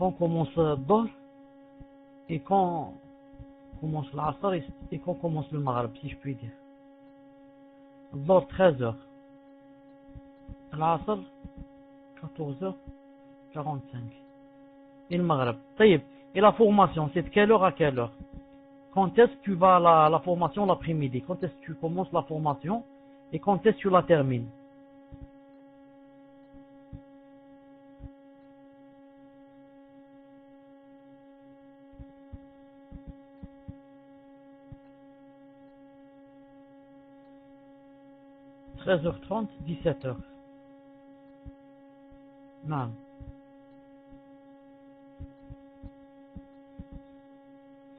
quand on commence Dhuhr et quand on commence l'Asr et quand on commence le Maghrib, si je puis dire. Dhuhr 13h, l'Asr 14h45 et le Maghrib. Et la formation, c'est de quelle heure à quelle heure? Quand est-ce que tu vas à la formation l'après-midi? Quand est-ce que tu commences la formation et quand est-ce que tu la termines? « 13h30, 17h. Non.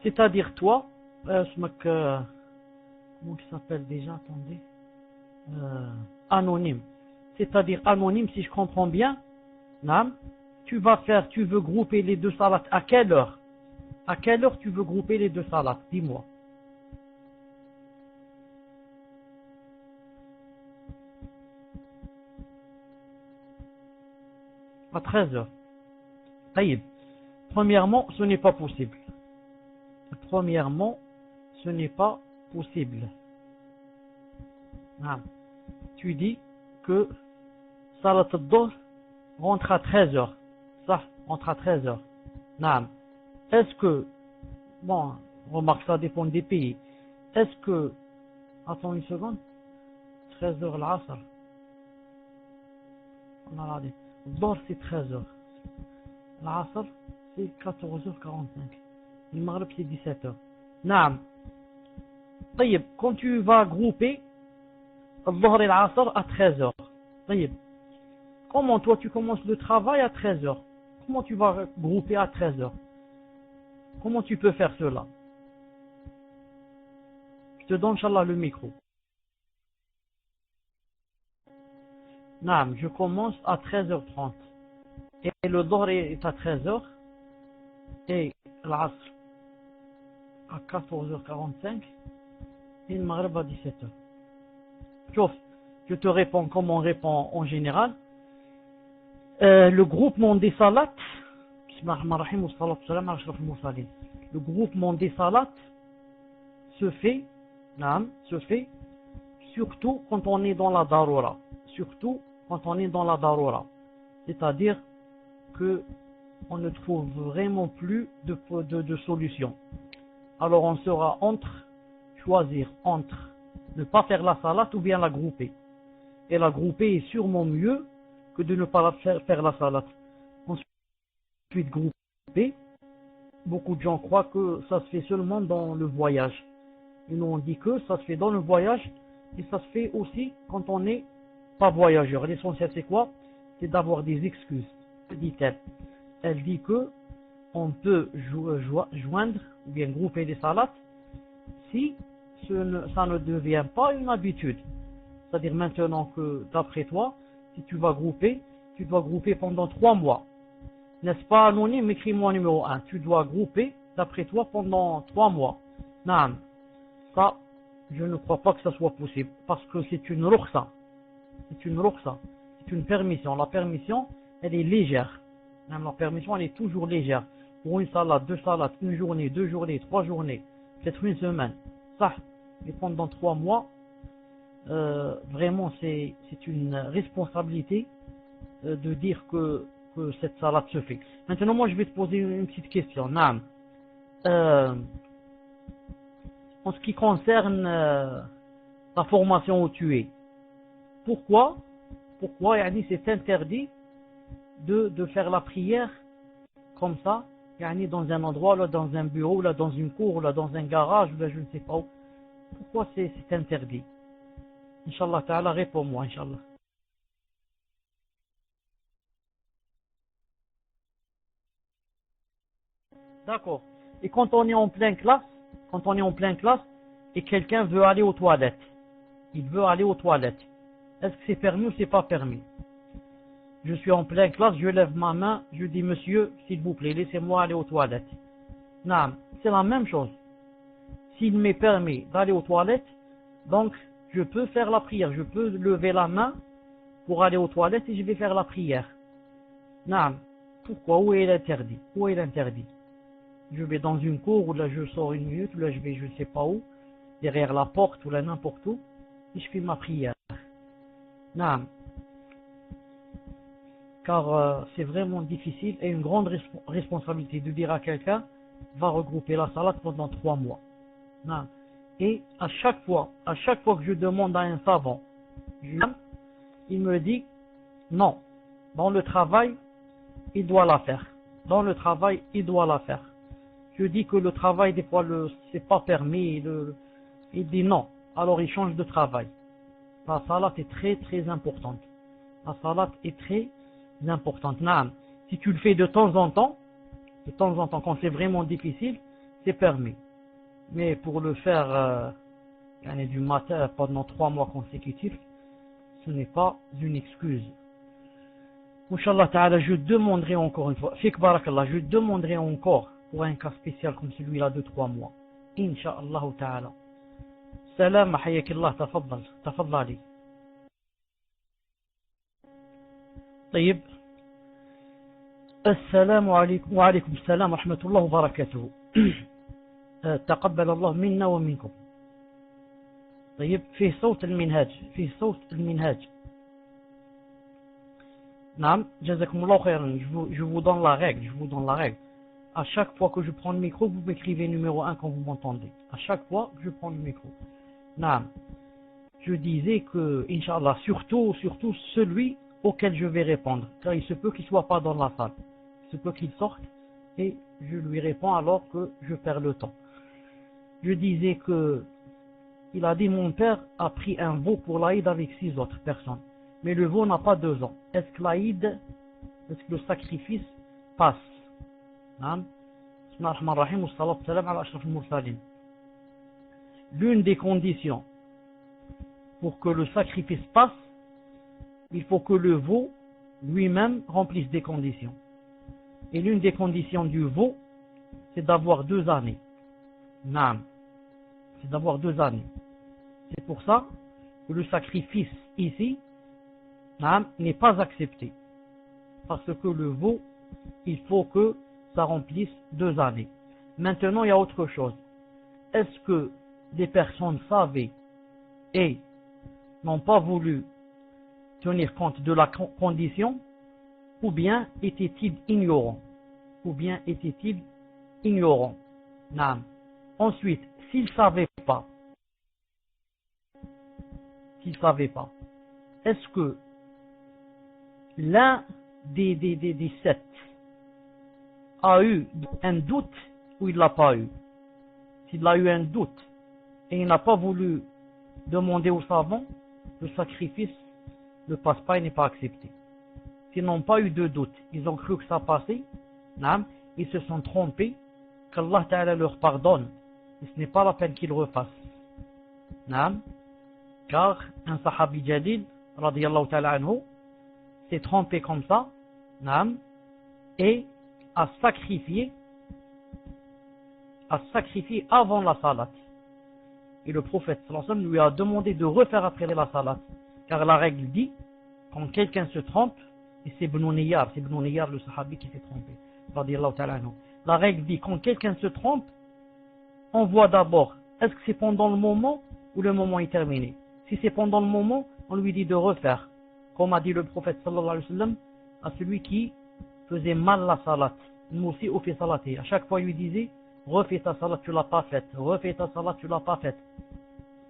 C'est-à-dire toi, comment il s'appelle déjà, attendez, anonyme. C'est-à-dire anonyme, si je comprends bien, non, tu veux grouper les deux salats. À quelle heure? À quelle heure tu veux grouper les deux salats? Dis-moi. À 13h. Taïb. Premièrement, ce n'est pas possible. Premièrement, ce n'est pas possible. Non. Tu dis que Salat al-Dhuhr rentre à 13h. Ça, rentre à 13h. Non. Est-ce que, bon, remarque, ça dépend des pays. Est-ce que, attends une seconde, 13h l'Asr. On a regardé. Dhuhr c'est 13h. L'Asr c'est 14h45. Le Maghrib c'est 17h. Non. طيب, quand tu vas grouper Dhuhr et l'Asr à 13h. طيب. Comment toi tu commences le travail à 13h? Comment tu vas grouper à 13h? Comment tu peux faire cela? Je te donne, Inch'Allah, le micro. Non, je commence à 13h30. Et le Dhuhr est à 13h. Et l'Asr à 14h45. Et le Maghrib à 17h. Sauf, je te réponds comme on répond en général. Le groupement des salats, le groupement des salats se fait surtout quand on est dans la darura. Surtout quand on est dans la darura. C'est-à-dire que on ne trouve vraiment plus de solution. Alors on sera choisir entre ne pas faire la salat ou bien la grouper. Et la grouper est sûrement mieux que de ne pas faire la salat. Ensuite grouper, beaucoup de gens croient que ça se fait seulement dans le voyage. Et nous on dit que ça se fait dans le voyage et ça se fait aussi quand on n'est pas voyageur. L'essentiel c'est quoi? C'est d'avoir des excuses, dit-elle. Elle dit que on peut joindre ou bien grouper les salats si ça ne devient pas une habitude. C'est-à-dire maintenant que d'après toi, si tu vas grouper, tu dois grouper pendant 3 mois. N'est-ce pas anonyme? Écris-moi numéro 1. Tu dois grouper d'après toi pendant 3 mois. Non. Ça, je ne crois pas que ça soit possible. Parce que c'est une rukhsa. C'est une rukhsa. C'est une permission. La permission, elle est légère. Même la permission, elle est toujours légère. Pour une salade, 2 salades, 1 journée, 2 journées, 3 journées, peut-être 1 semaine. Ça, et pendant 3 mois, vraiment c'est une responsabilité de dire que cette salade se fait. Maintenant, moi je vais te poser une petite question. Naam. En ce qui concerne la formation où tu es, pourquoi yani, c'est interdit de faire la prière comme ça, yani, dans un endroit, là, dans un bureau, là, dans une cour, là, dans un garage, là, je ne sais pas où. Pourquoi c'est interdit? Inch'Allah ta'ala, réponds-moi, Inch'Allah. D'accord. Et quand on est en pleine classe, et quelqu'un veut aller aux toilettes, il veut aller aux toilettes, est-ce que c'est permis ou c'est pas permis? Je suis en pleine classe, je lève ma main, je dis monsieur, s'il vous plaît, laissez-moi aller aux toilettes. Non, c'est la même chose. S'il m'est permis d'aller aux toilettes, donc je peux faire la prière, je peux lever la main pour aller aux toilettes et je vais faire la prière. Non, Pourquoi? Où est l'interdit? Où est l'interdit? Je vais dans une cour, ou là je sors une minute, ou là je vais je ne sais pas où, derrière la porte, ou là n'importe où, et je fais ma prière. Non. Car c'est vraiment difficile et une grande responsabilité de dire à quelqu'un va regrouper la salat pendant 3 mois. Non. Et à chaque fois que je demande à un savant, il me dit non, dans le travail, il doit la faire. Dans le travail, il doit la faire. Je dis que le travail, des fois, c'est pas permis. Il dit non. Alors il change de travail. La salat est très très importante. La salat est très importante. Naam. Si tu le fais de temps en temps, quand c'est vraiment difficile, c'est permis. Mais pour le faire du matin pendant 3 mois consécutifs, ce n'est pas une excuse. Inch'Allah ta'ala, je demanderai encore une fois, Fik barakallah, je demanderai encore pour un cas spécial comme celui-là de 3 mois. Inch'Allah ta'ala. Salam, hayakillah, tafaddali. طيب السلام عليكم وعليكم السلام ورحمة الله وبركاته. تقبل الله منا ومنكم. طيب فيه صوت المنهاج. نعم جزاكم الله خيرا. Je vous donne la règle. À chaque fois que je prends le micro, vous m'écrivez numéro 1 quand vous m'entendez. À chaque fois que je prends le micro. نعم. Je disais que, Inch'Allah, surtout celui auquel je vais répondre. Car il se peut qu'il ne soit pas dans la salle. Il se peut qu'il sorte et je lui réponds alors que je perds le temps. Je disais que il a dit mon père a pris un veau pour l'Aïd avec 6 autres personnes. Mais le veau n'a pas 2 ans. Est-ce que le sacrifice passe? L'une des conditions pour que le sacrifice passe, il faut que le veau lui-même remplisse des conditions. Et l'une des conditions du veau, c'est d'avoir 2 années. C'est d'avoir 2 années. C'est pour ça que le sacrifice ici n'est pas accepté. Parce que le veau, il faut que ça remplisse 2 années. Maintenant, il y a autre chose. Est-ce que des personnes savaient et n'ont pas voulu tenir compte de la condition, ou bien étaient-ils ignorants? Ensuite, s'ils ne savaient pas, est-ce que l'un des 7 a eu un doute ou il ne l'a pas eu? S'il a eu un doute et il n'a pas voulu demander au savant, le sacrifice ne passe pas et n'est pas accepté. S'ils n'ont pas eu de doute, ils ont cru que ça passait, ils se sont trompés, qu'Allah Ta'ala leur pardonne, et ce n'est pas la peine qu'ils refassent. Car un sahabi jalil, radiyallahu ta'ala anhu, s'est trompé comme ça, et a sacrifié avant la salat. Et le prophète sallallahu alayhi wa sallam lui a demandé de refaire après la salat. Car la règle dit, quand quelqu'un se trompe, et c'est Ibn Niyar le sahabi qui s'est trompé, radiyallahu ta'ala anhu. La règle dit, quand quelqu'un se trompe, on voit d'abord, est-ce que c'est pendant le moment ou le moment est terminé? Si c'est pendant le moment, on lui dit de refaire. Comme a dit le prophète sallallahu alayhi wa sallam à celui qui faisait mal la salat. Moussi ou fait salaté. À chaque fois, il lui disait, refais ta salat, tu l'as pas faite. Refais ta salat, tu l'as pas faite.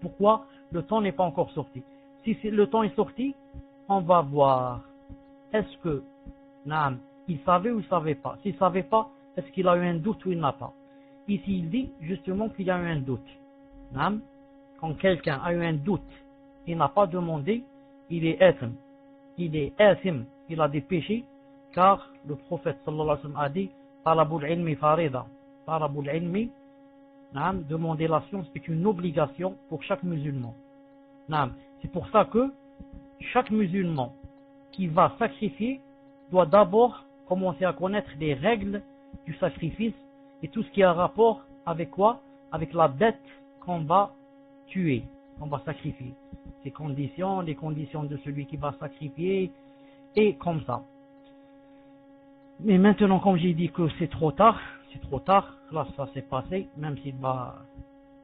Pourquoi? Le temps n'est pas encore sorti. Si le temps est sorti, on va voir. Est-ce que, il savait ou il savait pas? S'il savait pas, est-ce qu'il a eu un doute ou il n'a pas? Ici, il dit justement qu'il y a eu un doute. Quand quelqu'un a eu un doute, il n'a pas demandé, il est athim. Il a des péchés, car le prophète sallallahu alayhi wa sallam a dit, talabul ilmi farida. Talabul ilmi, demander la science est une obligation pour chaque musulman. C'est pour ça que chaque musulman qui va sacrifier doit d'abord commencer à connaître les règles du sacrifice et tout ce qui a rapport avec quoi? Avec la bête qu'on va tuer, qu'on va sacrifier. Les conditions de celui qui va sacrifier, et comme ça. Mais maintenant, comme j'ai dit que c'est trop tard, là ça s'est passé, même s'il va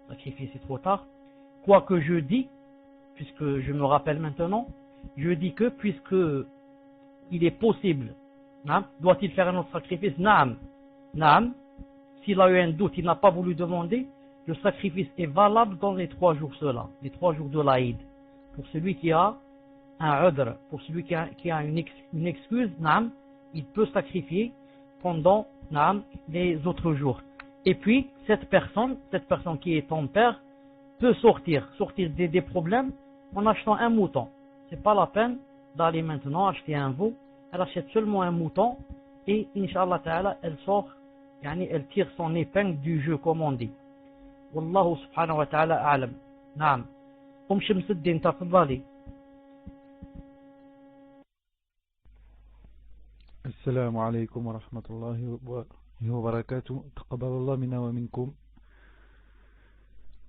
sacrifier, c'est trop tard. Quoi que je dis, puisque je me rappelle maintenant, je dis que puisque il est possible, doit-il faire un autre sacrifice? Naam. S'il a eu un doute, il n'a pas voulu demander, le sacrifice est valable dans les 3 jours ceux-là, les 3 jours de l'Aïd. Pour celui qui a un udr, pour celui qui a une excuse, naam, il peut sacrifier pendant les autres jours. Et puis, cette personne qui est ton père, peut sortir des problèmes en achetant un mouton. C'est pas la peine d'aller maintenant acheter un veau. Elle achète seulement un mouton et, Inch'Allah Ta'ala, elle sort, elle tire son épingle du jeu, comme on dit. Wallahu subhanahu wa ta'ala a'lam. Naam. Shamsuddin, tafadhali. السلام عليكم ورحمة الله وبركاته تقبل الله منا ومنكم.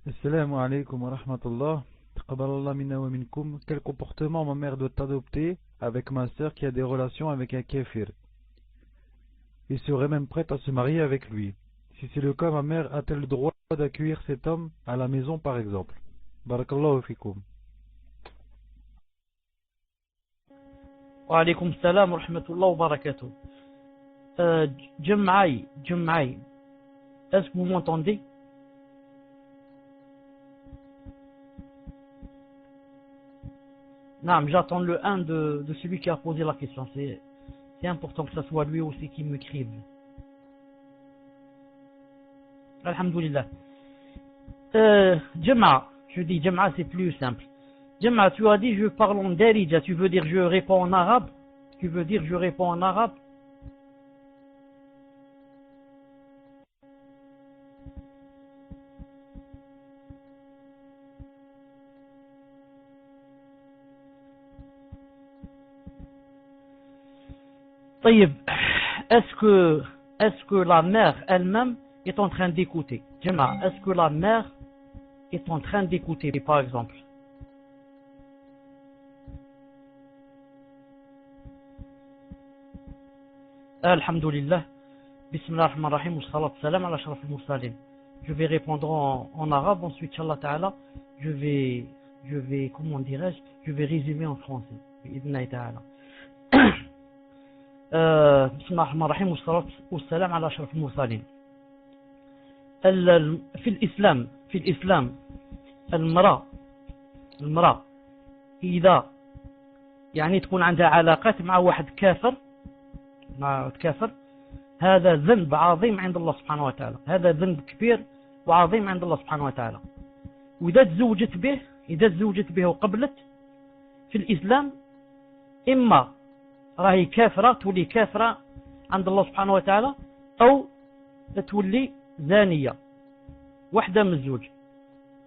Assalamu alaikum wa rahmatullah. Taqabbalallah minna wa minkum. Quel comportement ma mère doit adopter avec ma sœur qui a des relations avec un kéfir et serait même prête à se marier avec lui? Si c'est le cas, ma mère a-t-elle le droit d'accueillir cet homme à la maison par exemple? Barakallahu fikum. Wa alaykum salam wa rahmatullah wa barakatuh. Jum'ai, est-ce que vous m'entendez? Non, j'attends le 1 de celui qui a posé la question. C'est important que ce soit lui aussi qui m'écrive. Alhamdulillah. Jama'a, je dis Jama'a, c'est plus simple. Jama'a, tu as dit je parle en darija, tu veux dire je réponds en arabe? Tu veux dire je réponds en arabe? Est-ce que la mère elle-même est en train d'écouter? Jama'a, est-ce que la mère est en train d'écouter, par exemple? Alhamdulillah. Bismillah ar-Rahman ar-Rahim. Wa salat salam ala ashraf al-mursalin. Je vais répondre en arabe, ensuite, Inch'Allah Ta'ala, je vais, comment dirais-je, je vais résumer en français. Bi'idhnillahi Ta'ala. بسم الله الرحمن الرحيم والصلاة والسلام على أشرف المرسلين. في الإسلام المرأة إذا تكون عندها علاقات مع واحد كافر، هذا ذنب عظيم عند الله سبحانه وتعالى، هذا ذنب كبير وعظيم عند الله سبحانه وتعالى. وإذا تزوجت به وقبلت في الإسلام، إما راهي كافرة، تولي كافرة عند الله سبحانه وتعالى، أو تولي زانية، واحدة من الزوج.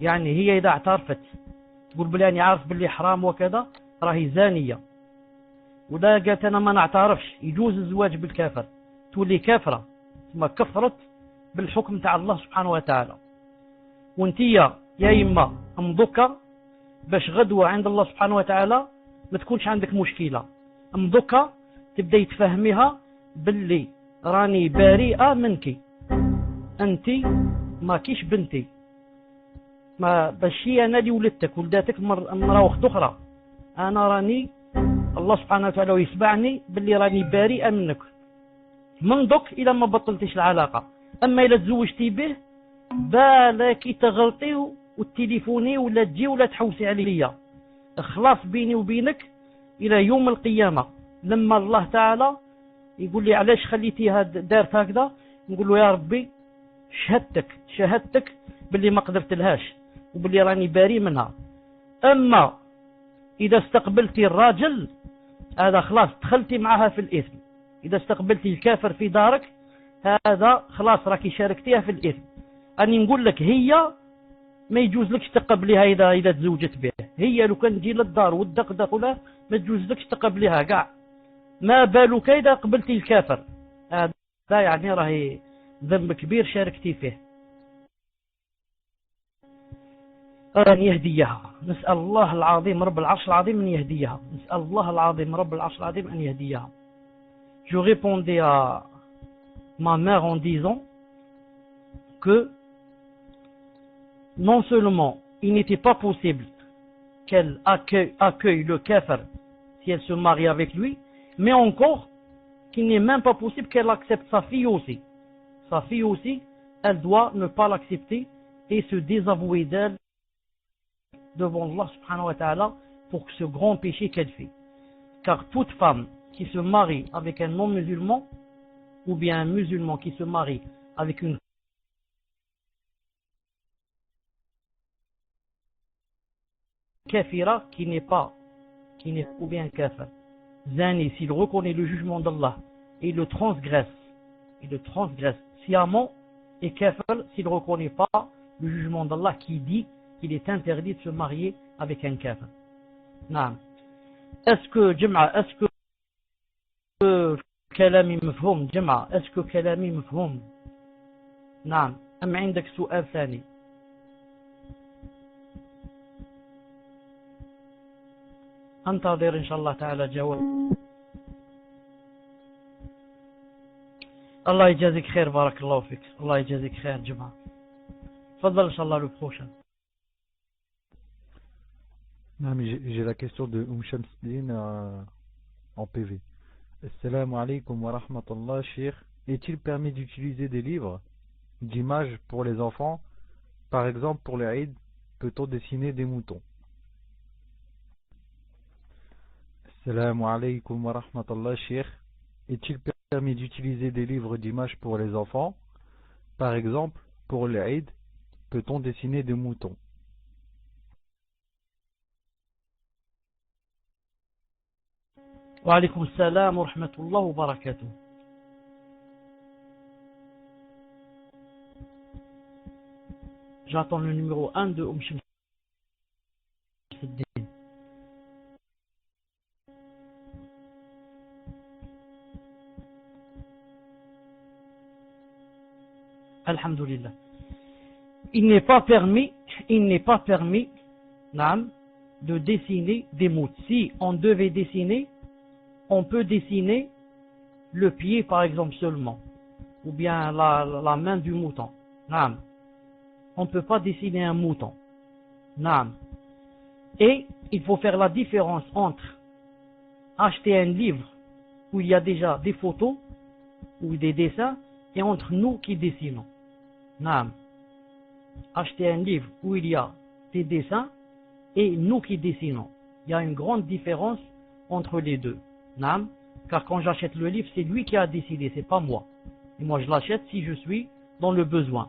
هي إذا اعترفت تقول بلي أنا عارف باللي حرام وكذا، راهي زانية. ولا قالت أنا ما نعترفش يجوز الزواج بالكافر، تولي كافرة، ثم كفرت بالحكم تاع الله سبحانه وتعالى. وانتيا يا إما امضوكا باش غدوة عند الله سبحانه وتعالى ما تكونش عندك مشكلة، امضوكا تبدأ تفهميها باللي راني بريئة منك، أنتي ما كيش بنتي، ما باشي أنا اللي ولدتك مرة أخت أخرى، أنا راني الله سبحانه وتعالى يسمعني باللي راني بريئة منك منذك إلى ما بطلتش العلاقة. أما إذا تزوجتي به بالك تغلطي والتليفوني ولا تجي ولا تحوسي عليا، خلاص بيني وبينك إلى يوم القيامة. لما الله تعالى يقول لي علاش خليتيها دارت هكذا، نقول له يا ربي شهدتك باللي ما قدرت لهاش وباللي راني باري منها. أما إذا استقبلتي الراجل هذا خلاص دخلتي معها في الإثم. إذا استقبلتي الكافر في دارك هذا خلاص راكي شاركتيها في الإثم. أني نقول لك هي ما يجوز لكش تقبليها إذا تزوجت به. هي لو كان تجي للدار والدقدق ولا ما تجوز لكش تقبليها كاع، ما بالك إذا قبلتي الكافر. هذا راهي ذنب كبير شاركتي فيه. أن يهديها، نسأل الله العظيم رب العرش العظيم أن يهديها، نسأل الله العظيم رب العرش العظيم أن يهديها. je répondais à ma mère en disant que non seulement il n'était pas possible qu'elle accueille le kafir si elle se marie avec lui, mais encore qu'il n'est même pas possible qu'elle accepte sa fille aussi. Sa fille aussi, elle doit ne pas l'accepter et se désavouer d'elle devant Allah subhanahu wa ta'ala pour ce grand péché qu'elle fait. Car toute femme qui se marie avec un non-musulman, ou bien un musulman qui se marie avec une kafira ou bien kafir, zani, s'il reconnaît le jugement d'Allah et il le transgresse sciemment, et kafir s'il ne reconnaît pas le jugement d'Allah qui dit qu'il est interdit de se marier avec un kafir. Naam. Est-ce que كلامي مفهوم جماعة؟ est-ce que كلامي مفهوم؟ نعم أم عندك سؤال ثاني؟ أنتظر إن شاء الله تعالى جواب. الله يجازيك خير، بارك الله فيك، الله يجازيك خير جماعة. تفضل إن شاء الله le prochain. Non, mais j'ai la question de Shamsuddin en PV. Assalamu alaikum wa rahmatullah, Cheikh. Est-il permis d'utiliser des livres d'images pour les enfants? Par exemple, pour les Eid, peut-on dessiner des moutons? Assalamu alaikum wa rahmatullah, Cheikh. Est-il permis d'utiliser des livres d'images pour les enfants? Par exemple, pour les Eid, peut-on dessiner des moutons? Wa alaykoum salam wa rahmatullah wa barakatuh. J'attends le numéro 1 de Shamsuddin. Alhamdulillah. Il n'est pas permis, naam, de dessiner des mots. Si on devait dessiner, on peut dessiner le pied par exemple seulement, ou bien la main du mouton. Naam. On ne peut pas dessiner un mouton. Naam. Et il faut faire la différence entre acheter un livre où il y a déjà des photos ou des dessins et entre nous qui dessinons. Naam. Acheter un livre où il y a des dessins et nous qui dessinons. Il y a une grande différence entre les deux. Naam. Car quand j'achète le livre, c'est lui qui a décidé, c'est pas moi. Et moi je l'achète si je suis dans le besoin.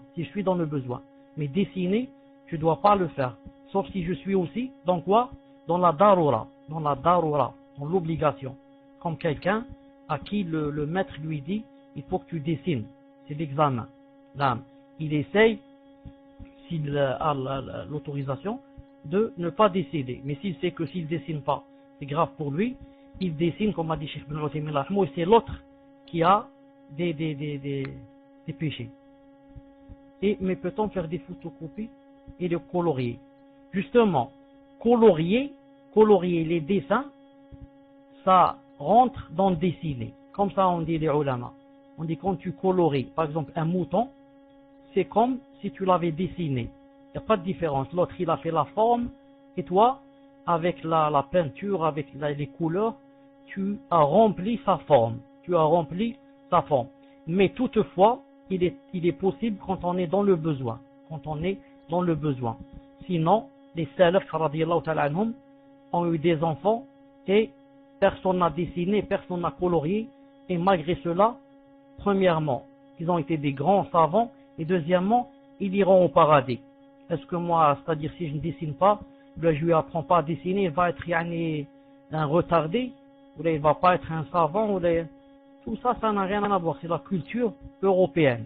Mais dessiner, je ne dois pas le faire. Sauf si je suis aussi dans quoi? Dans la darura, dans l'obligation. Comme quelqu'un à qui le maître lui dit, il faut que tu dessines. C'est l'examen. Naam. Il essaye, s'il a l'autorisation, de ne pas décider. Mais s'il sait que s'il ne dessine pas, c'est grave pour lui, il dessine, comme a dit Cheikh Ibn Uthaymin, et c'est l'autre qui a des péchés. Mais peut-on faire des photocopies et les colorier? Justement, colorier les dessins, ça rentre dans dessiner. Comme ça on dit les ulama. On dit quand tu colories, par exemple un mouton, c'est comme si tu l'avais dessiné. Il n'y a pas de différence. L'autre il a fait la forme et toi, avec la peinture, avec les couleurs, tu as rempli sa forme. Mais toutefois, il est possible quand on est dans le besoin. Sinon, les salaf radiyallahu ta'ala anhum ont eu des enfants et personne n'a dessiné, personne n'a colorié, et malgré cela, premièrement, ils ont été des grands savants, et deuxièmement, ils iront au paradis. Est-ce que moi, c'est-à-dire si je ne dessine pas, je lui apprends pas à dessiner, il va être un retardé, ou il va pas être un savant, tout ça, ça n'a rien à voir. C'est la culture européenne.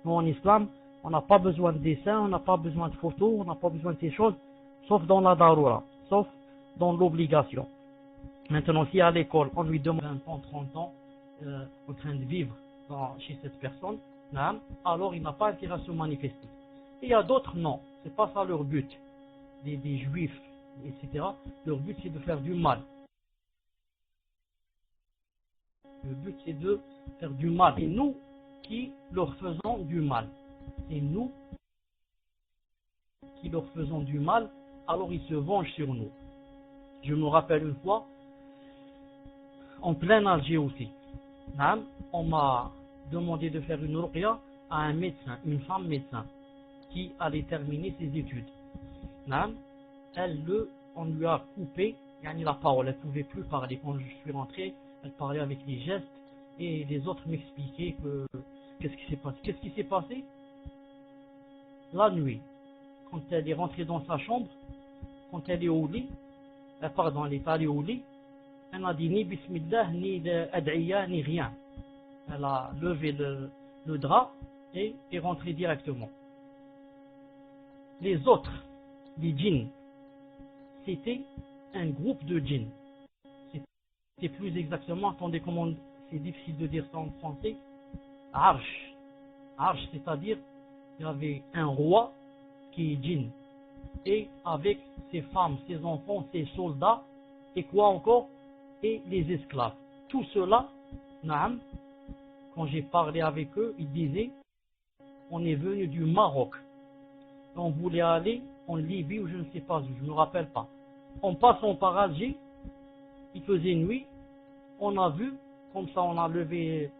Nous, en islam, on n'a pas besoin de dessin, on n'a pas besoin de photos, on n'a pas besoin de ces choses, sauf dans la darura, sauf dans l'obligation. Maintenant, si à l'école, on lui demande 20 ans, 30 ans, en train de vivre chez cette personne, alors il n'a pas intérêt à se manifester. Et il y a d'autres, non, c'est pas ça leur but. Des juifs, etc. Leur but, c'est de faire du mal. Le but c'est de faire du mal. Et nous qui leur faisons du mal. Et nous qui leur faisons du mal, alors ils se vengent sur nous. Je me rappelle une fois, en plein Alger aussi, on m'a demandé de faire une ruqya à un médecin, une femme médecin, qui allait terminer ses études. On lui a coupé la parole, elle ne pouvait plus parler. Quand je suis rentré, elle parlait avec les gestes et les autres m'expliquaient qu'est-ce qui s'est passé. Qu'est-ce qui s'est passé? La nuit, quand elle est rentrée dans sa chambre, quand elle est au lit, elle est allée au lit, elle n'a dit ni bismillah, ni ad'iya, ni rien. Elle a levé le drap et est rentrée directement. Les autres, les djinns, c'était un groupe de djinns. C'était plus exactement, attendez comment, c'est difficile de dire ça en français, arsh. Arsh, c'est-à-dire, il y avait un roi qui est djinn. Et avec ses femmes, ses enfants, ses soldats, et quoi encore? Et les esclaves. Tout cela, quand j'ai parlé avec eux, ils disaient, on est venu du Maroc. On voulait aller en Libye ou je ne sais pas où, je ne me rappelle pas. En passant par Alger, il faisait nuit, on a vu, comme ça on a levé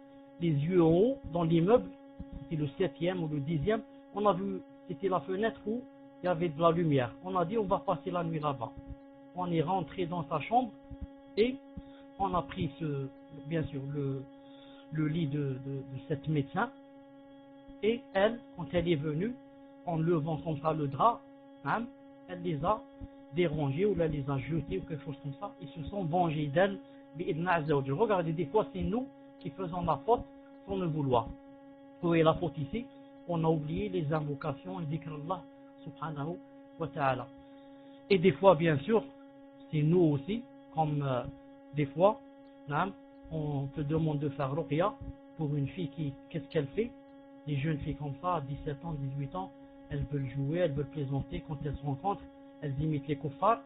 les yeux en haut dans l'immeuble, c'était le 7e ou le 10e, on a vu, c'était la fenêtre où il y avait de la lumière. On a dit on va passer la nuit là-bas. On est rentré dans sa chambre et on a pris bien sûr le lit de cette médecin, et elle, quand elle est venue, en levant comme ça le drap, elle les a dérangés ou elle les a jetés ou quelque chose comme ça. Ils se sont vengés d'elle. Regardez, des fois c'est nous qui faisons la faute sans le vouloir. Où est la faute ici? On a oublié les invocations et dhikr Allah subhanahu wa ta'ala. Et des fois bien sûr c'est nous aussi, comme des fois on te demande de faire ruqya pour une fille qui, qu'est-ce qu'elle fait? Les jeunes filles comme ça, à 17 ans, 18 ans, elles veulent jouer, elles veulent plaisanter. Quand elles se rencontrent, elles imitent les kuffars.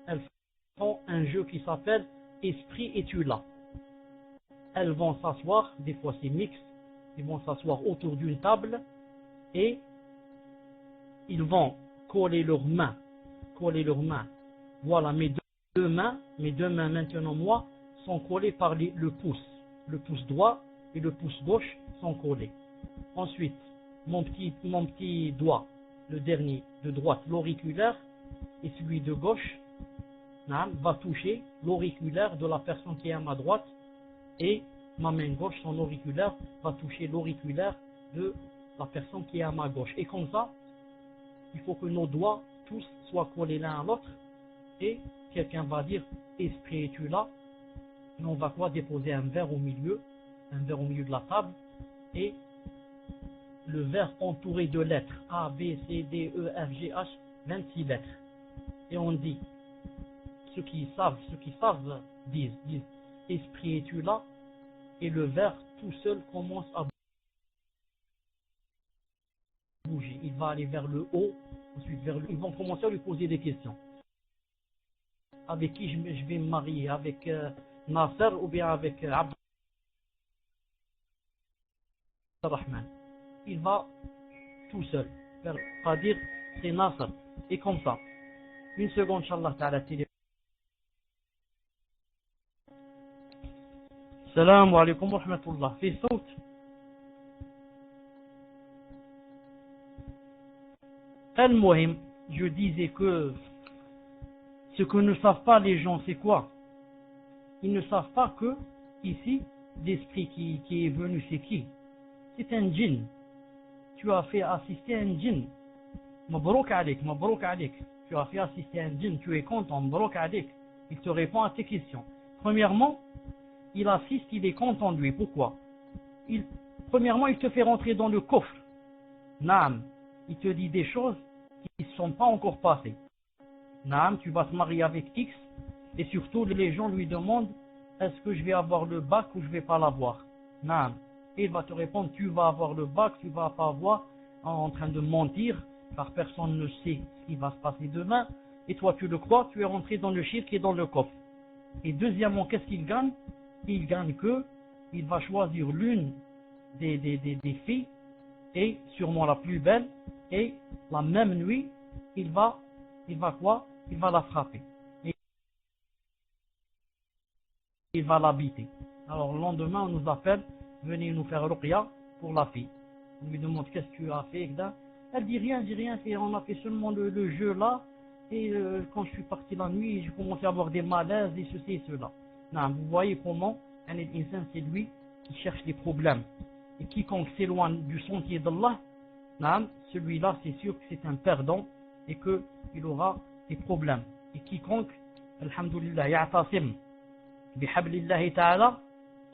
Elles font un jeu qui s'appelle Esprit es-tu là? Elles vont s'asseoir, des fois c'est mixte, ils vont s'asseoir autour d'une table et ils vont coller leurs mains. Voilà, mes deux mains maintenant moi, sont collées par le pouce droit et le pouce gauche sont collés. Ensuite, mon petit doigt, le dernier de droite, l'auriculaire, et celui de gauche va toucher l'auriculaire de la personne qui est à ma droite, et ma main gauche, son auriculaire, va toucher l'auriculaire de la personne qui est à ma gauche. Et comme ça, il faut que nos doigts tous soient collés l'un à l'autre, et quelqu'un va dire esprit es-tu là? Et on va déposer un verre au milieu de la table, et le verre entouré de lettres A, B, C, D, E, F, G, H, 26 lettres. Et on dit, ceux qui savent disent esprit es-tu là? Et le verre tout seul commence à bouger. Il va aller vers le haut, ensuite vers le haut. Ils vont commencer à lui poser des questions. Avec qui je vais me marier? Avec Nasser ou bien avec Abdelrahman? Il va tout seul pas dire c'est Nasser. Et comme ça, une seconde, Inch'Allah ta'ala, télé. Salam alaikum wa rahmatullah. Fais saute. Al-Muhim, je disais que ce que ne savent pas les gens, c'est quoi? Ils ne savent pas que ici, l'esprit qui est venu, c'est qui? C'est un djinn. Tu as fait assister un djinn. Mabrouk alik. Tu as fait assister un djinn, tu es content, mabrouk alik. Il te répond à tes questions. Premièrement, il assiste, il est content de lui. Pourquoi? Premièrement, il te fait rentrer dans le coffre. Naam. Il te dit des choses qui ne sont pas encore passées. Naam, tu vas te marier avec X, et surtout les gens lui demandent est-ce que je vais avoir le bac ou je ne vais pas l'avoir? Naam. Et il va te répondre tu vas avoir le bac, tu ne vas pas avoir, en train de mentir, car personne ne sait ce qui va se passer demain, et toi tu le crois, tu es rentré dans le shirk et dans le coffre. Et deuxièmement, qu'est-ce qu'il gagne? Il gagne que il va choisir l'une des filles, et sûrement la plus belle, et la même nuit, il va quoi? Il va la frapper. Et il va l'habiter. Alors le lendemain, on nous appelle, venez nous faire ruqya pour la fille. On lui demande qu'est-ce que tu as fait, etc. Elle dit rien, on a fait seulement le jeu là, et quand je suis parti la nuit, j'ai commencé à avoir des malaises, et ceci et cela. Non, vous voyez comment l'insan, c'est lui qui cherche des problèmes. Et quiconque s'éloigne du sentier d'Allah, celui-là, c'est sûr que c'est un perdant et qu'il aura des problèmes. Et quiconque, alhamdulillah, ya'tasim bihablillahi ta'ala,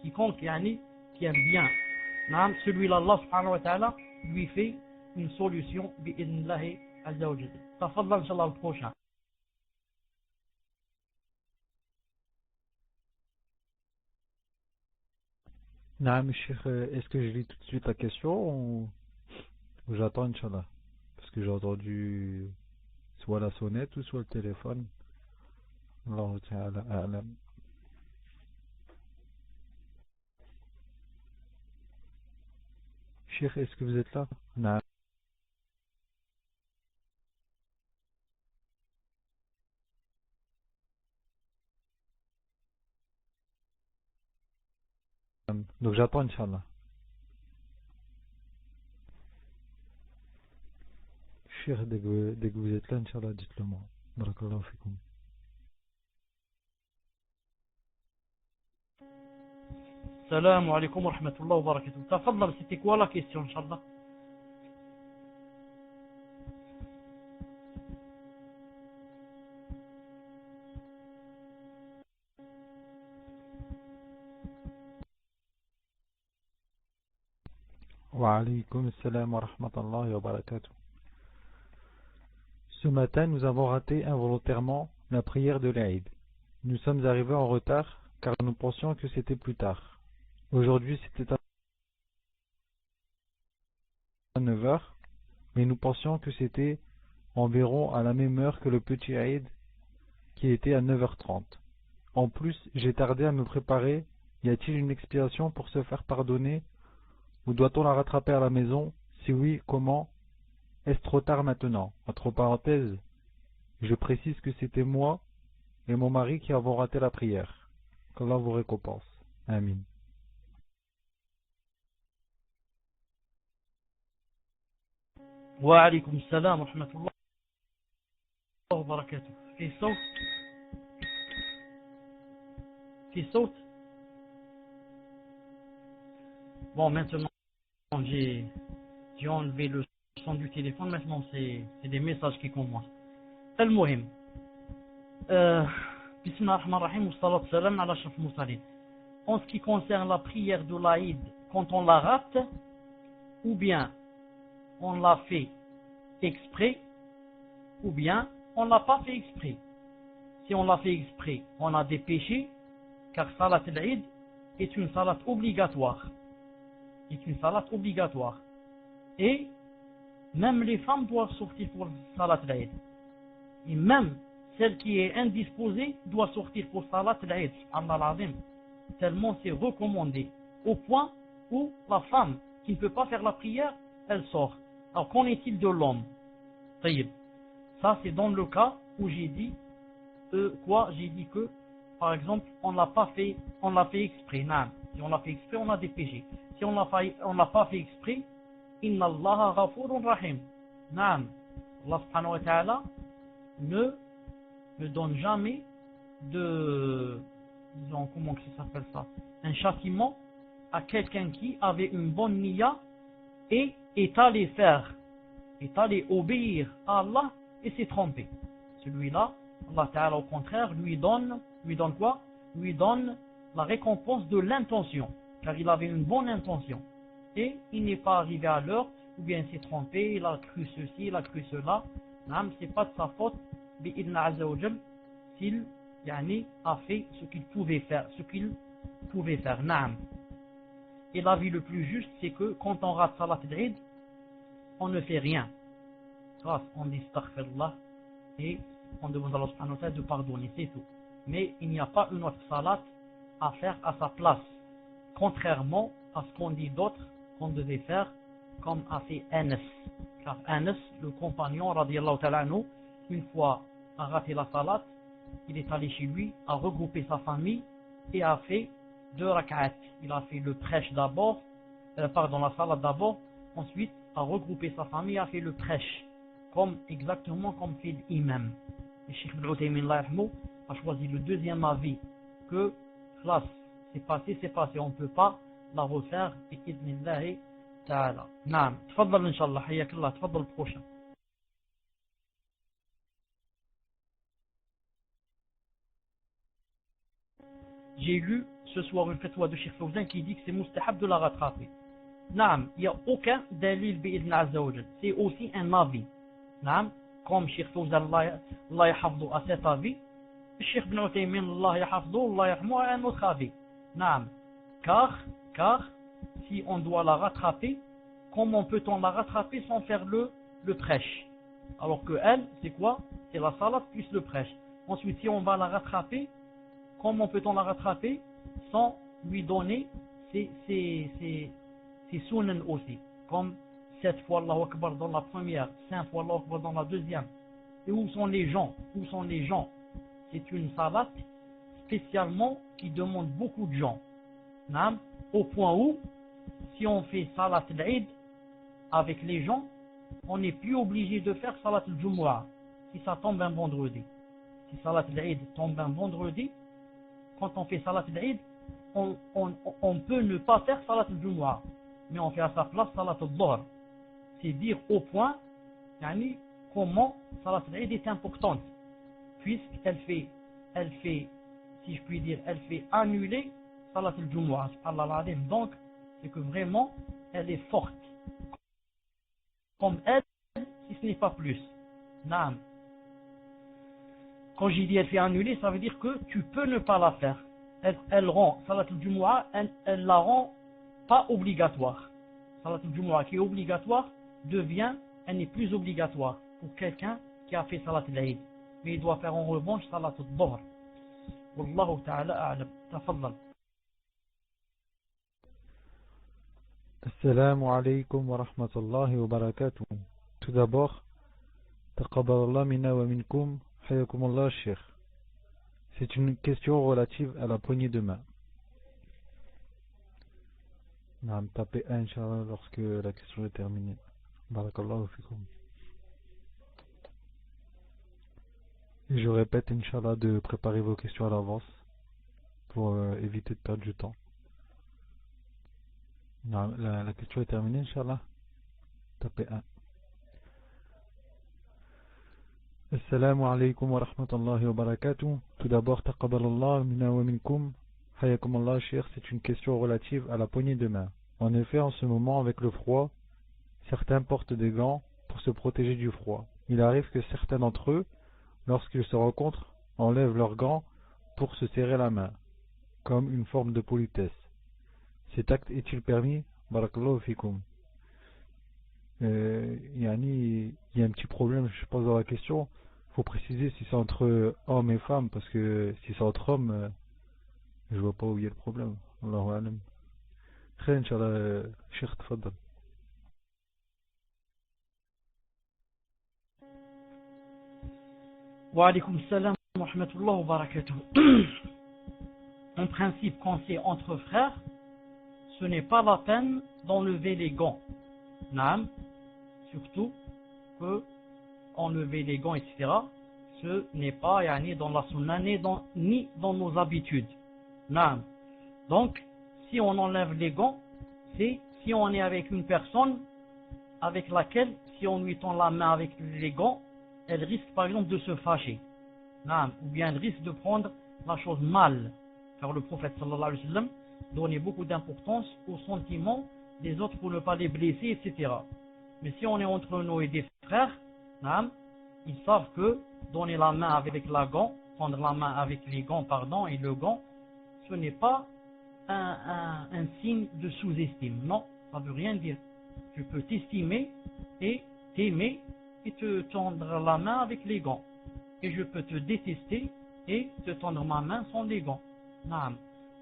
quiconque qui aime bien, celui-là, Allah subhanahu wa ta'ala, lui fait une solution bi'idnillahi azza wa jalla. Tafadhal, inshallah, le prochain. Naam, Cheikh, est-ce que je lis tout de suite la question ou j'attends, Inch'Allah? Parce que j'ai entendu soit la sonnette ou soit le téléphone. Allahu Ta'ala a'lam. Cheikh, est-ce que vous êtes là? Naam. Donc j'attends, Inch'Allah. Cheikh, dès que vous êtes là, Inch'Allah, dites-le moi. Barakallahu fikum. Salam alaikum wa rahmatullahi wa barakatuh. Tafadhal, c'était quoi la question, inshallah? Wa alaykum assalam wa rahmatullahi wa barakatuh. Ce matin, nous avons raté involontairement la prière de l'Aïd. Nous sommes arrivés en retard car nous pensions que c'était plus tard. Aujourd'hui, c'était à 9 heures, mais nous pensions que c'était environ à la même heure que le petit Aïd qui était à 9h30. En plus, j'ai tardé à me préparer. Y a-t-il une expiation pour se faire pardonner ou doit-on la rattraper à la maison? Si oui, comment? Est-ce trop tard maintenant? Entre parenthèses, je précise que c'était moi et mon mari qui avons raté la prière. Qu'Allah vous récompense. Amin. Wa alaykum salam wa rahmatullahi wa barakatuh. Qui saute? Qui saute? Bon, maintenant, j'ai enlevé le son du téléphone. Maintenant, c'est des messages qui commencent. Al-Muhim. Bismillah ar-Rahman ar-Rahim. Wa salatu salam ala ashraf al-mursalin. En ce qui concerne la prière de l'Aïd, quand on la rate, ou bien on l'a fait exprès, ou bien on l'a pas fait exprès. Si on l'a fait exprès, on a des péchés, car Salat al-Eid est une salat obligatoire. Et même les femmes doivent sortir pour Salat al-Eid. Et même celle qui est indisposée doit sortir pour Salat al-Eid. Allah l'azim. Tellement c'est recommandé. Au point où la femme qui ne peut pas faire la prière, elle sort. Alors qu'en est-il de l'homme? Ça c'est dans le cas où j'ai dit j'ai dit que par exemple on l'a fait exprès. Si on l'a fait exprès, on a des péchés. Si on l'a pas fait exprès, inna Allah ghafurun rahim. Allah subhanahu wa ta'ala ne donne jamais comment ça s'appelle ça, un châtiment à quelqu'un qui avait une bonne niya et est allé obéir à Allah et s'est trompé. Celui-là, Allah Ta'ala au contraire lui donne quoi? Lui donne la récompense de l'intention, car il avait une bonne intention et il n'est pas arrivé à l'heure, ou bien il s'est trompé, il a cru ceci, il a cru cela. C'est pas de sa faute, bi'idna azza wa jal, s'il a fait ce qu'il pouvait faire, Et l'avis le plus juste, c'est que quand on rate Salat al-Eid, on ne fait rien. On dit astaghfirullah et on demande à Allah subhanahu wa ta'ala de pardonner, c'est tout. Mais il n'y a pas une autre salat à faire à sa place. contrairement à ce qu'on dit d'autres qu'on devait faire, comme a fait Anas. Car Anas, le compagnon, radiyallahu ta'ala anhu, une fois a raté la salat, il est allé chez lui, a regroupé sa famille et a fait 2 rak'at. Il a fait le prêche d'abord, la salat d'abord, ensuite a regroupé sa famille et a fait le prêche, exactement comme fait l'imam. Et Cheikh Ibn Uthaymin a choisi le deuxième avis, que classe, c'est passé, on ne peut pas la refaire, bi'idhnillahi ta'ala. Naam, tfaddal inshallah, hayyakallah, tfaddal prochain. J'ai lu ce soir une fatwa de Cheikh Fawzan qui dit que c'est mustahab de la rattraper. Naam, il n'y a aucun dalil bi'idhn azza wa jal. C'est aussi un avis. Naam, comme Cheikh Fawzan, Allah yahafdhu à cet avis, Cheikh Ibn Uthaymin, Allah yahafdhu, Allah yahmou à un autre avis. Naam, car, si on doit la rattraper, comment peut-on la rattraper sans faire le prêche? Alors que elle, c'est quoi? C'est la salat plus le prêche. Ensuite, si on va la rattraper, comment peut-on la rattraper sans lui donner ses sunan aussi, comme 7 fois Allahu Akbar dans la première, 5 fois Allahu Akbar dans la deuxième. Et où sont les gens? C'est une salat spécialement qui demande beaucoup de gens. Au point où, si on fait salat al-Eid avec les gens, on n'est plus obligé de faire salat al-Jumu'ah si ça tombe un vendredi. Si salat al-Eid tombe un vendredi, quand on fait salat al-Eid, on peut ne pas faire salat al-Jumu'ah, mais on fait à sa place salat al-Dhuhr. C'est dire au point comment salat al-Eid est importante, puisqu'elle fait, si je puis dire, elle fait annuler salat al-Jumu'ah. Donc, c'est que vraiment, elle est forte. Comme elle, si ce n'est pas plus. Naam. Quand j'ai dit elle fait annuler, ça veut dire que tu peux ne pas la faire. Elle rend salat al-Jumu'ah, elle la rend pas obligatoire. Salat al-Jumu'ah qui est obligatoire elle n'est plus obligatoire pour quelqu'un qui a fait salat al-Eid. Mais il doit faire en revanche salat al-Dhuhr. Wallahu ta'ala a'lam. Tafaddal. Assalamu alaikum wa rahmatullahi wa barakatuh. Tout d'abord, taqabbalallah minna wa minkum, hayakumullah Cheikh. C'est une question relative à la poignée de main. Tapez 1 Inch'Allah lorsque la question est terminée. Barakallahu fikum. Et je répète Inch'Allah de préparer vos questions à l'avance pour éviter de perdre du temps. La question est terminée Inch'Allah. Tapez 1. Assalamu alaikum wa rahmatullahi wa barakatuh. Tout d'abord, taqabbalallah minna wa minkum. Hayakumullah Cheikh, c'est une question relative à la poignée de main. En effet, en ce moment, avec le froid, certains portent des gants pour se protéger du froid. Il arrive que certains d'entre eux, lorsqu'ils se rencontrent, enlèvent leurs gants pour se serrer la main, comme une forme de politesse. Cet acte est-il permis? Barakallahu fikum. Il y a un petit problème, je pense, dans la question. Il faut préciser si c'est entre hommes et femmes, parce que si c'est entre hommes, je vois pas où il y a le problème. Allahu alam. Khair, Inch'Allah, Cheikh, tfaddal. Wa alaykum salam wa rahmatullah wa barakatuh. En principe, quand c'est entre frères, ce n'est pas la peine d'enlever les gants. Naam. Surtout que enlever les gants, etc., ce n'est pas dans la sunna ni dans nos habitudes. Naam. Donc, si on enlève les gants, c'est si on est avec une personne avec laquelle, si on lui tend la main avec les gants, elle risque par exemple de se fâcher. Naam. Ou bien elle risque de prendre la chose mal. Car le prophète sallallahu alayhi wa sallam donnait beaucoup d'importance aux sentiments des autres pour ne pas les blesser, etc. Mais si on est entre nous et des frères, ils savent que donner la main avec la gant, prendre la main avec les gants, et le gant, ce n'est pas un signe de sous-estime. Non, ça ne veut rien dire. Tu peux t'estimer et t'aimer et te tendre la main avec les gants. Et je peux te détester et te tendre ma main sans les gants. Naam.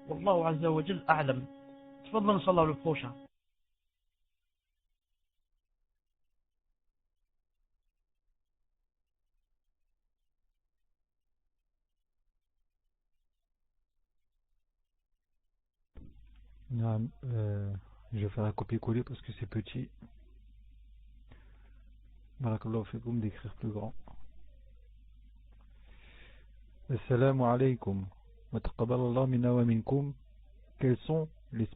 Wallahu azza wa jal a'lam. تفضل إن شاء الله le prochain. Non, je vais faire un copier-coller parce que c'est petit. Barakallahu fikoum d'écrire plus grand. Assalamu alaikum. Wa taqabbalallahu minna wa minkum. Quelles sont les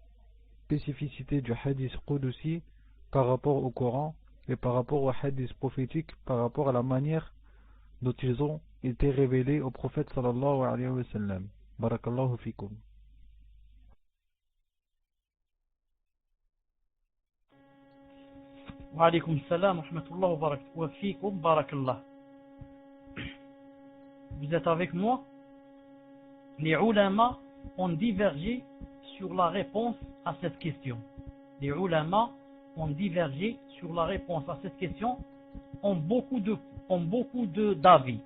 spécificités du hadith Qudusi par rapport au Coran et par rapport au hadith prophétique, par rapport à la manière dont ils ont été révélés au prophète sallallahu alayhi wa sallam. Barakallahu fikoum. Wa alaykoum salam wa rahmatullahi wa barakatuh. Wa fikoum barakallah. Vous êtes avec moi? Les ulama ont divergé sur la réponse à cette question. Les ulama ont divergé sur la réponse à cette question ont beaucoup d'avis.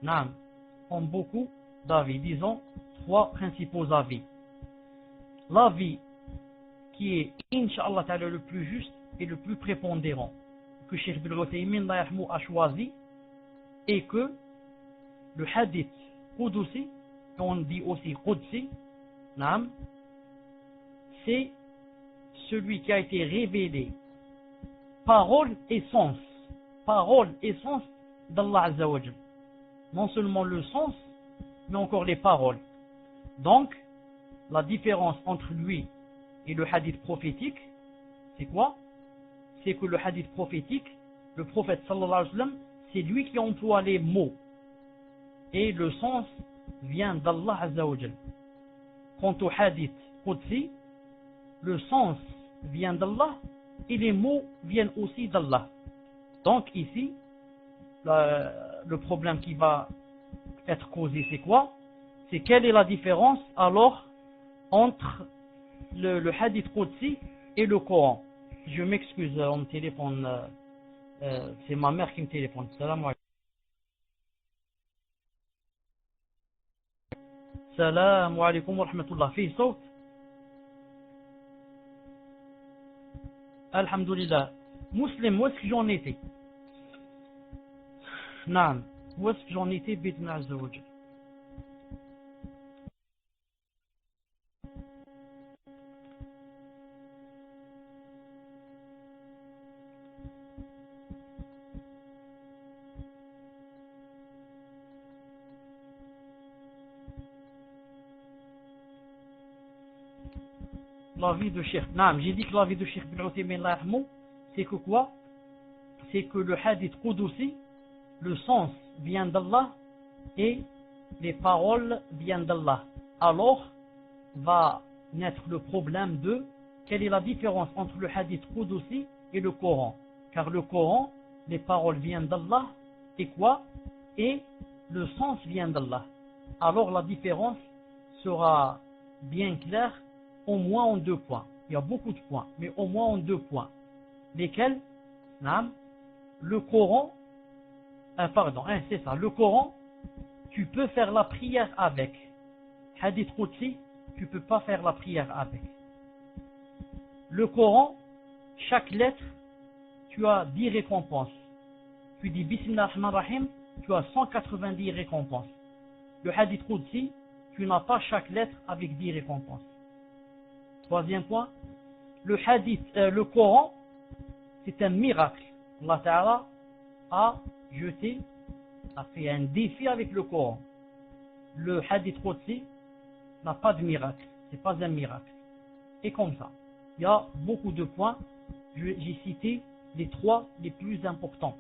Naam, ont beaucoup d'avis. Disons, 3 principaux avis. L'avis qui est, Inch'Allah Ta'ala, le plus juste et le plus prépondérant, que Cheikh Ibn Uthaymin a choisi, est que le hadith Qudusi, on dit aussi Qudsi, Naam, c'est celui qui a été révélé parole et sens d'Allah Azza wa Jal. Non seulement le sens, mais encore les paroles. Donc, la différence entre lui et le hadith prophétique, c'est quoi? C'est que le hadith prophétique, le prophète sallallahu alayhi wa sallam, c'est lui qui emploie les mots. Et le sens vient d'Allah Azza wa Jal. Quant au hadith Qudsi, le sens vient d'Allah et les mots viennent aussi d'Allah. Donc ici, le problème qui va être causé, c'est quoi? C'est quelle est la différence alors entre le hadith Qudsi et le Coran? Je m'excuse, on me téléphone, c'est ma mère qui me téléphone. Salam alaikum. Salam alaikum wa rahmatullah. Fi saut? Alhamdulillah. Muslim, où est-ce que j'en étais? Naam, où est-ce que j'en étais? Bidna Azza wa Jal. L'avis de Cheikh. Naam, j'ai dit que l'avis de Cheikh Ibn Uthaymin, c'est que quoi? C'est que le hadith Qudusi, le sens vient d'Allah et les paroles viennent d'Allah. Alors va naître le problème de quelle est la différence entre le hadith Qudusi et le Coran. Car le Coran, les paroles viennent d'Allah et quoi? Et le sens vient d'Allah. Alors la différence sera bien claire, au moins en 2 points. Il y a beaucoup de points, mais au moins en 2 points. Lesquels? Le Coran, c'est ça, le Coran, tu peux faire la prière avec. Hadith Qudsi, tu peux pas faire la prière avec. Le Coran, chaque lettre, tu as 10 récompenses. Tu dis Bismillah ar-Rahman ar-Rahim, tu as 190 récompenses. Le Hadith Qudsi, tu n'as pas chaque lettre avec 10 récompenses. 3e point, le Coran, c'est un miracle. Allah Ta'ala a fait un défi avec le Coran. Le Hadith Qudsi n'a pas de miracle, c'est pas un miracle. Et comme ça, il y a beaucoup de points. J'ai cité les 3 les plus importants.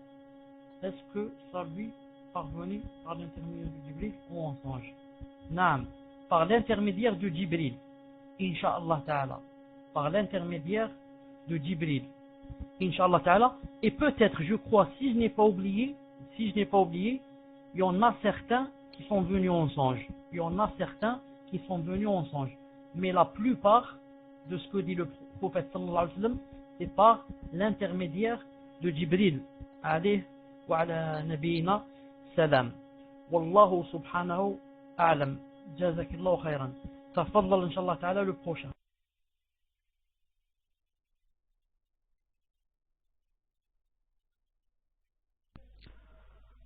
Est-ce que ça lui parvenu par l'intermédiaire de Jibril ou en songe? Naam, par l'intermédiaire de Jibril. Inch'Allah Ta'ala, par l'intermédiaire de Jibril, Inch'Allah Ta'ala, et peut-être, je crois, si je n'ai pas oublié, il y en a certains qui sont venus en songe, mais la plupart de ce que dit le prophète sallallahu alayhi wa sallam, c'est par l'intermédiaire de Jibril, alayhi wa ala nabiyina salam. Wallahu subhanahu a'lam. Jazakallahu khairan. تفضل إن شاء الله تعالى le prochain.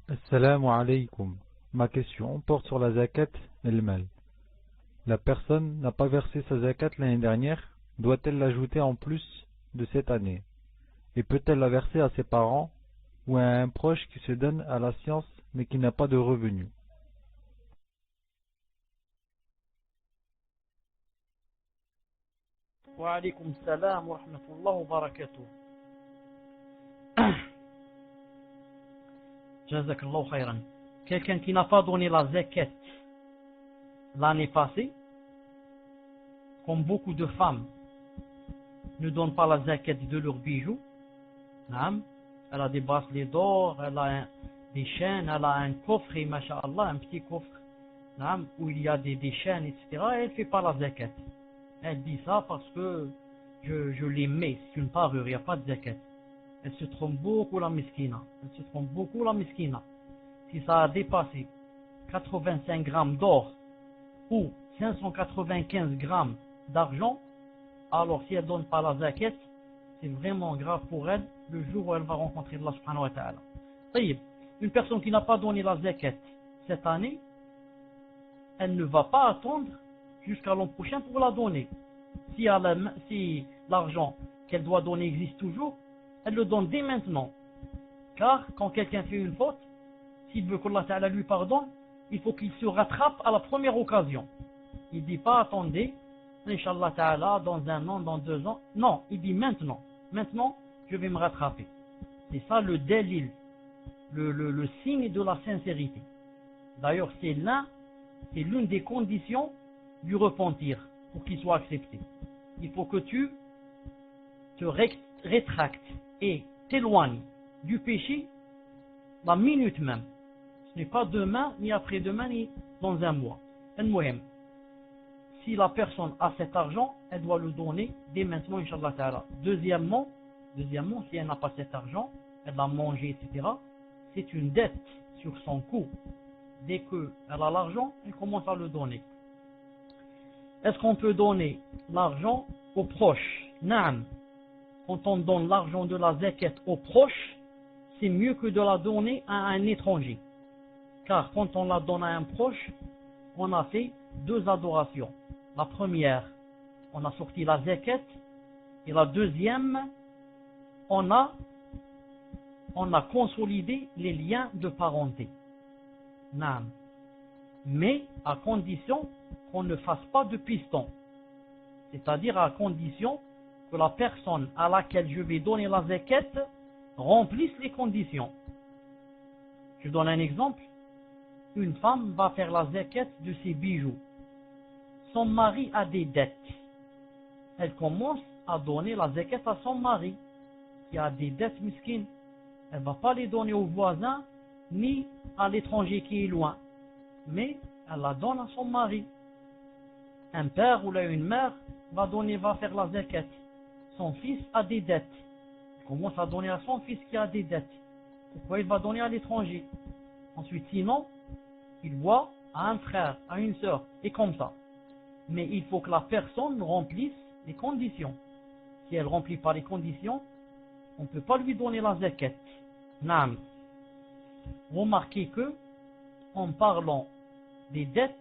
Assalamu alaikum. Ma question porte sur la zakat et le mal. La personne n'a pas versé sa zakat l'année dernière, doit-elle l'ajouter en plus de cette année? Et peut-elle la verser à ses parents ou à un proche qui se donne à la science mais qui n'a pas de revenus? Wa alaykum salam wa rahmatullahi wa barakatuh. Jazakallahu khairan. Quelqu'un qui n'a pas donné la zakat l'année passée, comme beaucoup de femmes ne donnent pas la zakat de leurs bijoux, elle a des bracelets d'or, elle a des chaînes, elle a un coffre, et masha'Allah, un petit coffre où il y a des chaînes, etc. Et elle ne fait pas la zakat. Elle dit ça parce que je les mets, c'est une parure, il n'y a pas de zakat. Elle se trompe beaucoup la miskina. Elle se trompe beaucoup la miskina. Si ça a dépassé 85 grammes d'or ou 595 grammes d'argent, alors si elle ne donne pas la zakat, c'est vraiment grave pour elle le jour où elle va rencontrer Allah subhanahu wa ta'ala. Une personne qui n'a pas donné la zakat cette année, elle ne va pas attendre jusqu'à l'an prochain pour la donner. Si l'argent qu'elle doit donner existe toujours, elle le donne dès maintenant. Car quand quelqu'un fait une faute, s'il veut qu'Allah Ta'ala lui pardonne, il faut qu'il se rattrape à la première occasion. Il ne dit pas attendez, Inch'Allah Ta'ala, dans un an, dans 2 ans. Non, il dit maintenant. Maintenant, je vais me rattraper. C'est ça le délil, le signe de la sincérité. D'ailleurs, c'est l'une des conditions du repentir pour qu'il soit accepté. Il faut que tu te rétractes et t'éloignes du péché la minute même. Ce n'est pas demain, ni après-demain, ni dans un mois. Si la personne a cet argent, elle doit le donner dès maintenant, Inch'Allah Ta'ala. Deuxièmement, si elle n'a pas cet argent, elle l'a mangé, etc., c'est une dette sur son cou. Dès qu'elle a l'argent, elle commence à le donner. Est-ce qu'on peut donner l'argent aux proches? Naam. Quand on donne l'argent de la zakat aux proches, c'est mieux que de la donner à un étranger. Car quand on la donne à un proche, on a fait 2 adorations. La première, on a sorti la zakat, et la deuxième, on a consolidé les liens de parenté. Naam. Mais à condition qu'on ne fasse pas de piston. C'est-à-dire à condition que la personne à laquelle je vais donner la zakat remplisse les conditions. Je donne un exemple. Une femme va faire la zakat de ses bijoux. Son mari a des dettes. Elle commence à donner la zakat à son mari qui a des dettes miskines. Elle ne va pas les donner aux voisins ni à l'étranger qui est loin. Mais elle la donne à son mari. Un père ou une mère va faire la zakat. Son fils a des dettes. Il commence à donner à son fils qui a des dettes. Pourquoi il va donner à l'étranger? Ensuite, sinon, il voit à un frère, à une sœur, et comme ça. Mais il faut que la personne remplisse les conditions. Si elle ne remplit pas les conditions, on ne peut pas lui donner la zakat. Naam. Remarquez que, en parlant des dettes,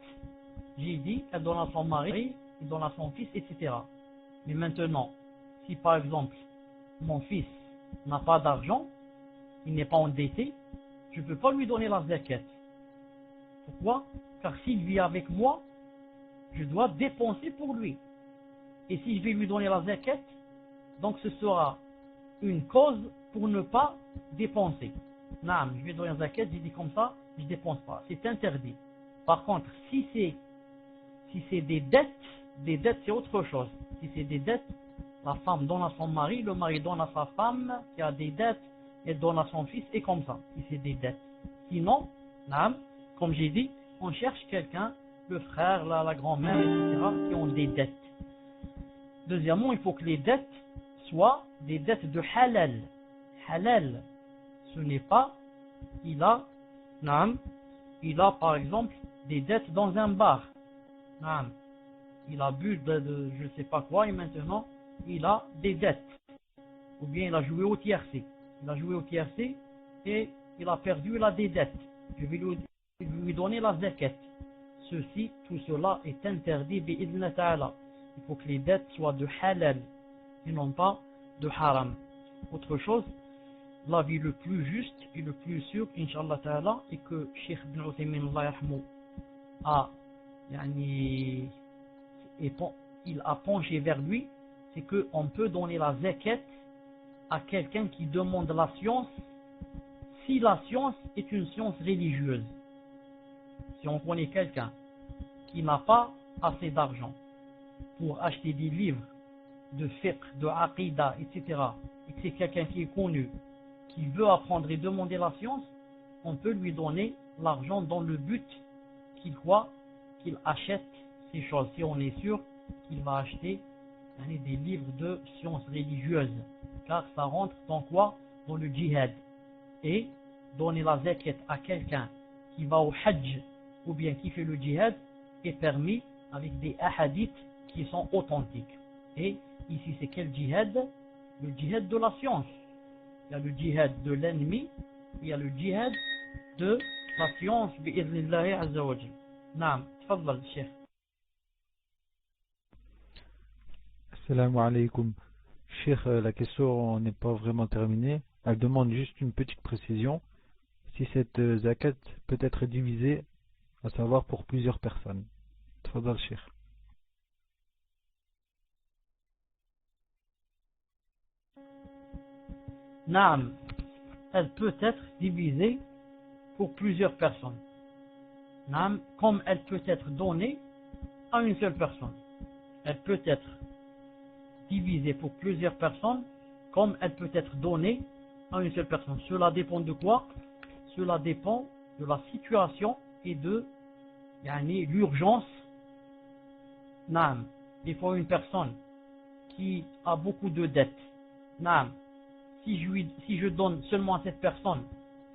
j'ai dit, elle donne à son mari, il donne à son fils, etc. Mais maintenant, si par exemple, mon fils n'a pas d'argent, il n'est pas endetté, je ne peux pas lui donner la zakat. Pourquoi? Car s'il vit avec moi, je dois dépenser pour lui. Et si je vais lui donner la zakat, donc ce sera une cause pour ne pas dépenser. Non, je vais donner la zakat, j'ai dit comme ça, je ne dépense pas. C'est interdit. Par contre, si c'est des dettes c'est autre chose. Si c'est des dettes, la femme donne à son mari, le mari donne à sa femme qui a des dettes, elle donne à son fils, et comme ça, si c'est des dettes. Sinon, comme j'ai dit, on cherche quelqu'un, le frère, la grand-mère, etc., qui ont des dettes. Deuxièmement, il faut que les dettes soient des dettes de halal. Halal, ce n'est pas, il a par exemple des dettes dans un bar. Il a bu de je ne sais pas quoi et maintenant il a des dettes. Ou bien il a joué au tiercé. Il a joué au tiercé et il a perdu, il a des dettes. Je vais lui donner la zakat. Tout cela est interdit bi'idhna ta'ala. Il faut que les dettes soient de halal et non pas de haram. Autre chose, l'avis le plus juste et le plus sûr, Inch'Allah ta'ala, et que Cheikh Ibn Uthaymin il a penché vers lui, c'est qu'on peut donner la zakat à quelqu'un qui demande la science si la science est une science religieuse. Si on connaît quelqu'un qui n'a pas assez d'argent pour acheter des livres de fiqh, de aqidah, etc., et que c'est quelqu'un qui est connu, qui veut apprendre et demander la science, on peut lui donner l'argent dans le but qu'il achète ces choses, si on est sûr qu'il va acheter des livres de sciences religieuses, car ça rentre dans quoi? Dans le djihad. Et donner la zakat à quelqu'un qui va au hajj ou bien qui fait le djihad est permis avec des hadiths qui sont authentiques. Et ici c'est quel djihad? Le djihad de la science. Il y a le djihad de l'ennemi, il y a le djihad de la science bi'idhnillahi azza wa jal. Naam, tfaddal Cheikh. Assalamu alaikum. Cheikh, la question n'est pas vraiment terminée. Elle demande juste une petite précision. Si cette zakat peut être divisée, à savoir pour plusieurs personnes. Tfaddal Cheikh. Naam, elle peut être divisée pour plusieurs personnes. Naam, comme elle peut être donnée à une seule personne. Elle peut être divisée pour plusieurs personnes, comme elle peut être donnée à une seule personne. Cela dépend de quoi? Cela dépend de la situation et de l'urgence. Naam, des fois une personne qui a beaucoup de dettes. Naam, si je donne seulement à cette personne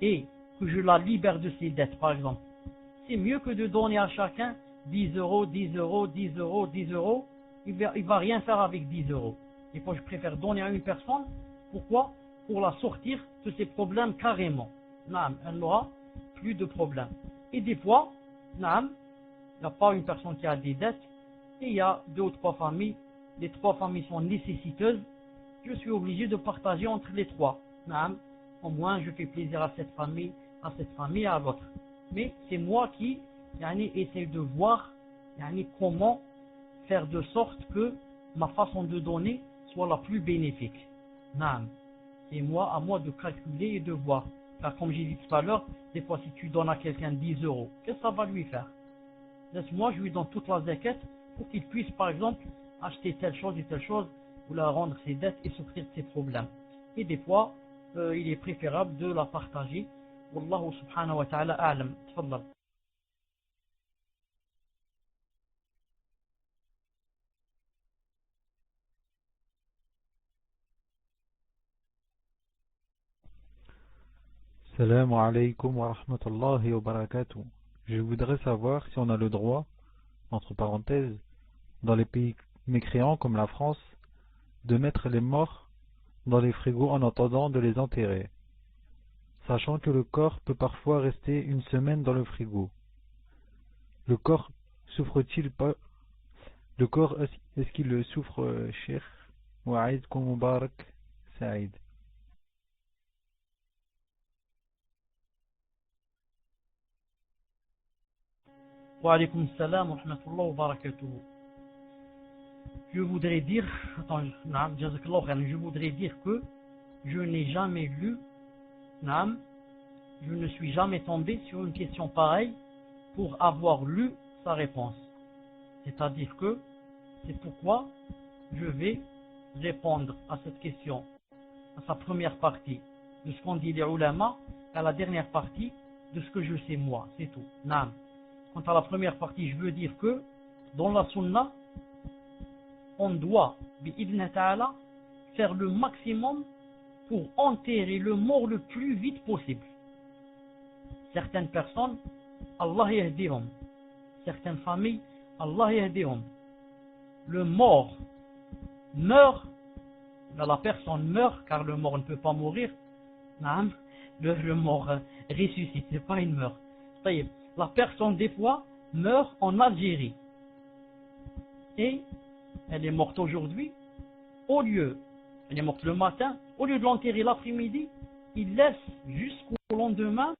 et que je la libère de ses dettes, par exemple, c'est mieux que de donner à chacun 10 euros, 10 euros, 10 euros, 10 euros. Il va rien faire avec 10 euros. Des fois, je préfère donner à une personne. Pourquoi? Pour la sortir de ses problèmes carrément. Naam, elle n'aura plus de problèmes. Et des fois, naam, il n'y a pas une personne qui a des dettes, et il y a 2 ou 3 familles. Les 3 familles sont nécessiteuses. Je suis obligé de partager entre les 3. Naam, au moins je fais plaisir à cette famille et à l'autre. Mais c'est moi qui essaie de voir comment faire de sorte que ma façon de donner soit la plus bénéfique. Naam. C'est à moi de calculer et de voir. Car comme j'ai dit tout à l'heure, des fois si tu donnes à quelqu'un 10 euros, qu'est-ce que ça va lui faire? Laisse-moi, je lui donne toute la zakat pour qu'il puisse par exemple acheter telle chose et telle chose, ou la rendre ses dettes et sortir de ses problèmes. Et des fois, il est préférable de la partager. Wallahu subhanahu wa ta'ala a'lam. Tfaddal. Assalamu alaikum wa rahmatullahi wa barakatuh. Je voudrais savoir si on a le droit, entre parenthèses, dans les pays mécréants comme la France, de mettre les morts dans les frigos en attendant de les enterrer, sachant que le corps peut parfois rester une semaine dans le frigo. Le corps souffre-t-il pas? Le corps, est-ce qu'il souffre, Cheikh? Wa'aidkum Mubarak Saïd. Wa alaykum salam wa rahmatullahi wa barakatuh. Je voudrais dire que je n'ai jamais lu, je ne suis jamais tombé sur une question pareille pour avoir lu sa réponse. C'est-à-dire que c'est pourquoi je vais répondre à cette question, à sa première partie de ce qu'ont dit les ulama, à la dernière partie de ce que je sais moi, c'est tout. Naam. Quant à la première partie, je veux dire que dans la sunna, on doit, bi'idhna ta'ala, faire le maximum pour enterrer le mort le plus vite possible. Certaines personnes, Allah yahdihum. Certaines familles, Allah yahdihum. Le mort meurt, la personne meurt, car le mort ne peut pas mourir. le mort ressuscite, c'est pas une meurt. Ça y est, la personne des fois meurt en Algérie. Et elle est morte aujourd'hui, elle est morte le matin, au lieu de l'enterrer l'après-midi, il laisse jusqu'au lendemain.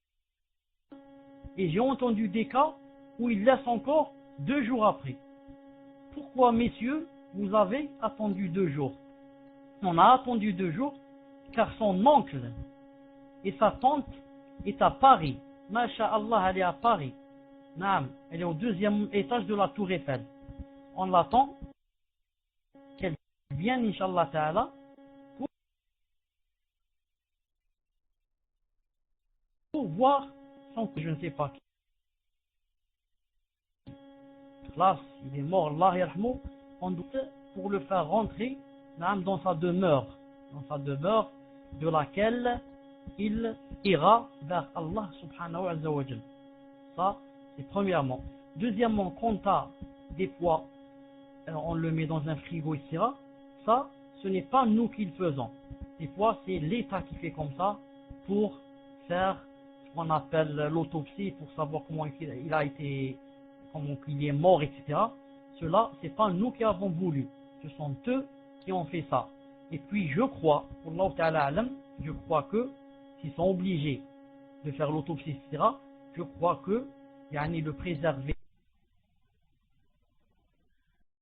Et j'ai entendu des cas où il laisse encore 2 jours après. Pourquoi, messieurs, vous avez attendu 2 jours? On a attendu 2 jours car son oncle et sa tante est à Paris. Masha'Allah, elle est à Paris. Naam, elle est au 2e étage de la Tour Eiffel. On l'attend qu'elle vienne, Inch'Allah Ta'ala, pour voir son, je ne sais pas qui. Là, il est mort, Allah yarhamou, on doit pour le faire rentrer dans sa demeure de laquelle il ira vers Allah subhanahu wa ta'ala. Ça, c'est premièrement. Deuxièmement, quant à des fois, on le met dans un frigo, etc. Ça, ce n'est pas nous qui le faisons. Des fois, c'est l'État qui fait comme ça pour faire ce qu'on appelle l'autopsie, pour savoir comment il a été, comment il est mort, etc. Cela, c'est pas nous qui avons voulu. Ce sont eux qui ont fait ça. Et puis, je crois, Allah Ta'ala alam, je crois que s'ils sont obligés de faire l'autopsie, etc., je crois que le préserver